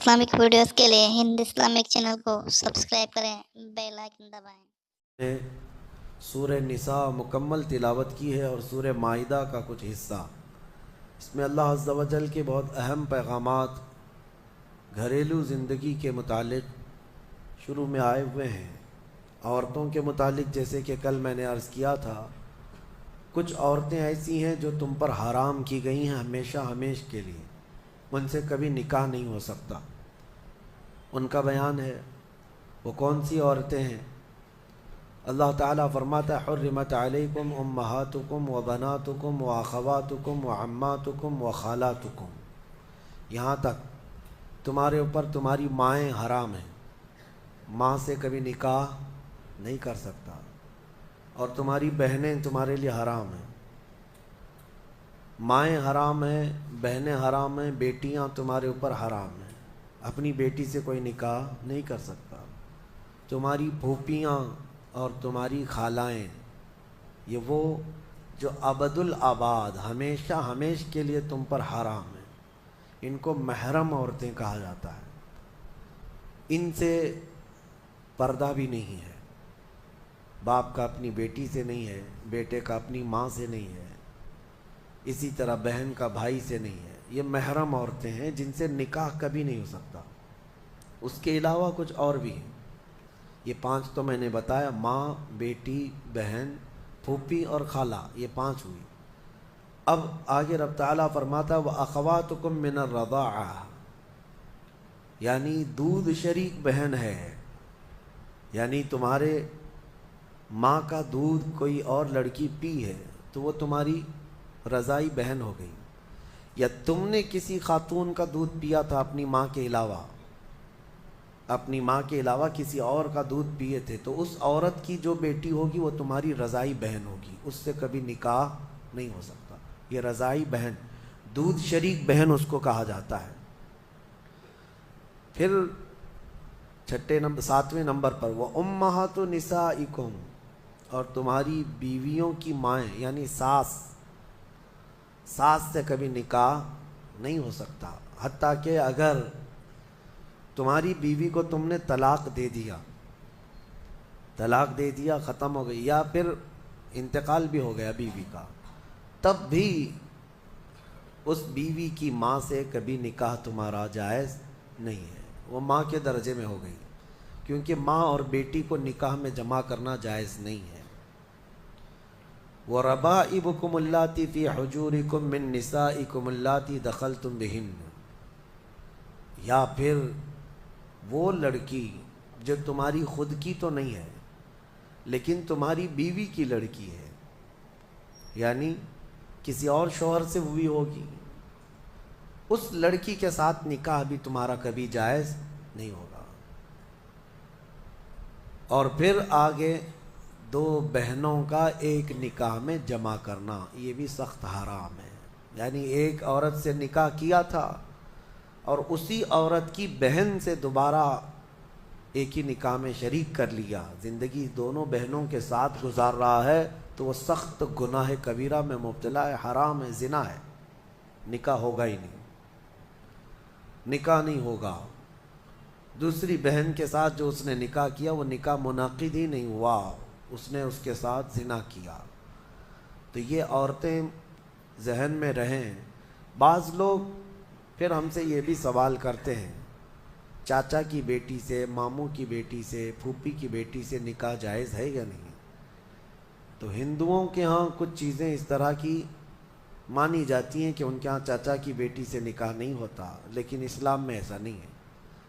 Islamic videos के लिए Hind Islamic channel को सब्सक्राइब करें, बेल आइकन दबाएं। सूरह निसा मुकम्मल तिलावत की है और सूरह माइदा का कुछ हिस्सा। इसमें अल्लाह अज़्ज़ा व जल के बहुत अहम पैगामात घरेलू ज़िंदगी के मुतालिक शुरू में आए हुए हैं। औरतों के मुतालिक जैसे कि कल मैंने अर्ज़ किया था, कुछ औरतें ऐसी हैं जो तुम पर हराम की गई हैं हमेशा हमेश के लिए, उनसे कभी निकाह नहीं हो सकता। उनका बयान है। वो कौन सी औरतें हैं? अल्लाह ताला फरमाता है, हुर्रिमत अलैकुम उम्महातुकुम व बनातुकुम व अख़वातुकुम व अम्मातुकुम व खालातुकुम। यहाँ तक तुम्हारे ऊपर तुम्हारी माएँ हराम हैं, माँ से कभी निकाह नहीं कर सकता, और तुम्हारी बहनें तुम्हारे लिए हराम हैं। माएँ हराम हैं, बहनें हराम हैं, बेटियाँ तुम्हारे ऊपर हराम हैं। अपनी बेटी से कोई निकाह नहीं कर सकता। तुम्हारी फूफियाँ और तुम्हारी खालाएँ, ये वो जो अबदुल आबाद हमेशा हमेश के लिए तुम पर हराम हैं, इनको महरम औरतें कहा जाता है। इनसे पर्दा भी नहीं है। बाप का अपनी बेटी से नहीं है, बेटे का अपनी माँ से नहीं है, इसी तरह बहन का भाई से नहीं है। ये महरम औरतें हैं जिनसे निकाह कभी नहीं हो सकता। उसके अलावा कुछ और भी हैं। ये 5 तो मैंने बताया, माँ, बेटी, बहन, फूफी और खाला, ये 5 हुई। अब आगे रब ताला फरमाता व अख़वातुकुम मिनर रज़ाअह, यानी दूध शरीक बहन है, यानी तुम्हारे माँ का दूध कोई और लड़की पी है तो वो तुम्हारी रज़ाई बहन हो गई। या तुमने किसी खातून का दूध पिया था अपनी माँ के अलावा, अपनी माँ के अलावा किसी और का दूध पिए थे, तो उस औरत की जो बेटी होगी वो तुम्हारी रज़ाई बहन होगी, उससे कभी निकाह नहीं हो सकता। ये रज़ाई बहन, दूध शरीक बहन उसको कहा जाता है। फिर 7वें नंबर पर वो उम्महातु निसाइकुम, और तुम्हारी बीवियों की माएँ यानी सास से कभी निकाह नहीं हो सकता। हत्ता कि अगर तुम्हारी बीवी को तुमने तलाक दे दिया, ख़त्म हो गई, या फिर इंतकाल भी हो गया बीवी का, तब भी उस बीवी की माँ से कभी निकाह तुम्हारा जायज़ नहीं है। वो माँ के दर्जे में हो गई, क्योंकि माँ और बेटी को निकाह में जमा करना जायज़ नहीं है। व रबाइबुकुम अल्लाती फ़ी हुजूरिकुम मिन निसाइकुम अल्लाती दखलतुम बिहिन, या फिर वो लड़की जो तुम्हारी खुद की तो नहीं है लेकिन तुम्हारी बीवी की लड़की है, यानी किसी और शौहर से हुई होगी, उस लड़की के साथ निकाह भी तुम्हारा कभी जायज़ नहीं होगा। और फिर आगे 2 बहनों का एक निकाह में जमा करना, ये भी सख्त हराम है। यानी एक औरत से निकाह किया था और उसी औरत की बहन से दोबारा एक ही निकाह में शरीक कर लिया, ज़िंदगी दोनों बहनों के साथ गुजार रहा है, तो वो सख्त गुनाह कबीरा में मुब्तला है, हराम है, ज़िना है। निकाह होगा ही नहीं, निकाह नहीं होगा। दूसरी बहन के साथ जो उसने निकाह किया वो निकाह मुनाकिद ही नहीं हुआ, उसने उसके साथ ज़िना किया। तो ये औरतें जहन में रहें। बाज़ लोग फिर हमसे ये भी सवाल करते हैं, चाचा की बेटी से, मामू की बेटी से, फूफी की बेटी से निकाह जायज़ है या नहीं? तो हिंदुओं के यहाँ कुछ चीज़ें इस तरह की मानी जाती हैं कि उनके यहाँ चाचा की बेटी से निकाह नहीं होता, लेकिन इस्लाम में ऐसा नहीं है।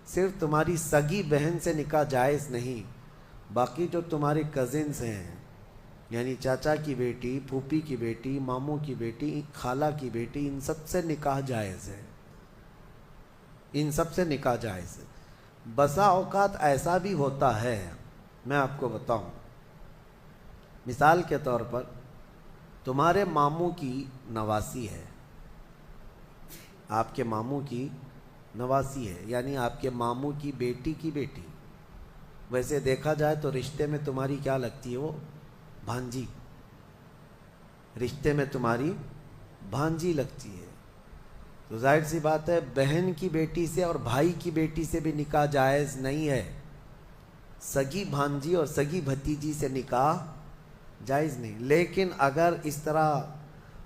सिर्फ तुम्हारी सगी बहन से निकाह जायज़ नहीं, बाकी जो तुम्हारे कज़िन्स हैं, यानी चाचा की बेटी, फूफी की बेटी, मामू की बेटी, खाला की बेटी, इन सब से निकाह जायज़ है, इन सब से निकाह जायज़ है। बसा औकात ऐसा भी होता है, मैं आपको बताऊं, मिसाल के तौर पर तुम्हारे मामू की नवासी है, आपके मामू की नवासी है, यानी आपके मामू की बेटी। वैसे देखा जाए तो रिश्ते में तुम्हारी क्या लगती है? वो भांजी, रिश्ते में तुम्हारी भांजी लगती है। تو ظاہر سی بات ہے بہن کی بیٹی سے اور بھائی کی بیٹی سے بھی نکاح جائز نہیں ہے، سگی بھانجی اور سگی بھتیجی سے نکاح جائز نہیں، لیکن اگر اس طرح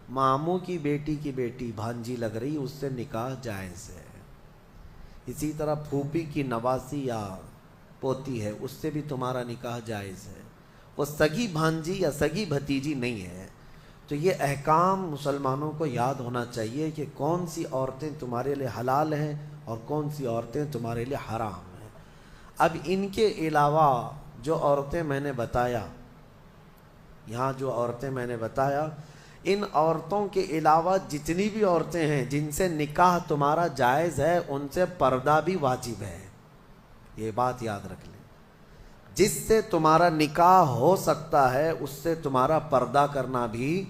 ماموں کی بیٹی بھانجی لگ رہی اس سے نکاح جائز ہے۔ اسی طرح پھوپھی کی نواسی یا پوتی ہے اس سے بھی تمہارا نکاح جائز ہے، وہ سگی بھانجی یا سگی بھتیجی نہیں ہے۔ تو یہ احکام مسلمانوں کو یاد ہونا چاہیے کہ کون سی عورتیں تمہارے لیے حلال ہیں اور کون سی عورتیں تمہارے لیے حرام ہیں۔ اب ان کے علاوہ جو عورتیں میں نے بتایا، یہاں جو عورتیں میں نے بتایا، ان عورتوں کے علاوہ جتنی بھی عورتیں ہیں جن سے نکاح تمہارا جائز ہے ان سے پردہ بھی واجب ہے، یہ بات یاد رکھ لیں۔ جس سے تمہارا نکاح ہو سکتا ہے اس سے تمہارا پردہ کرنا بھی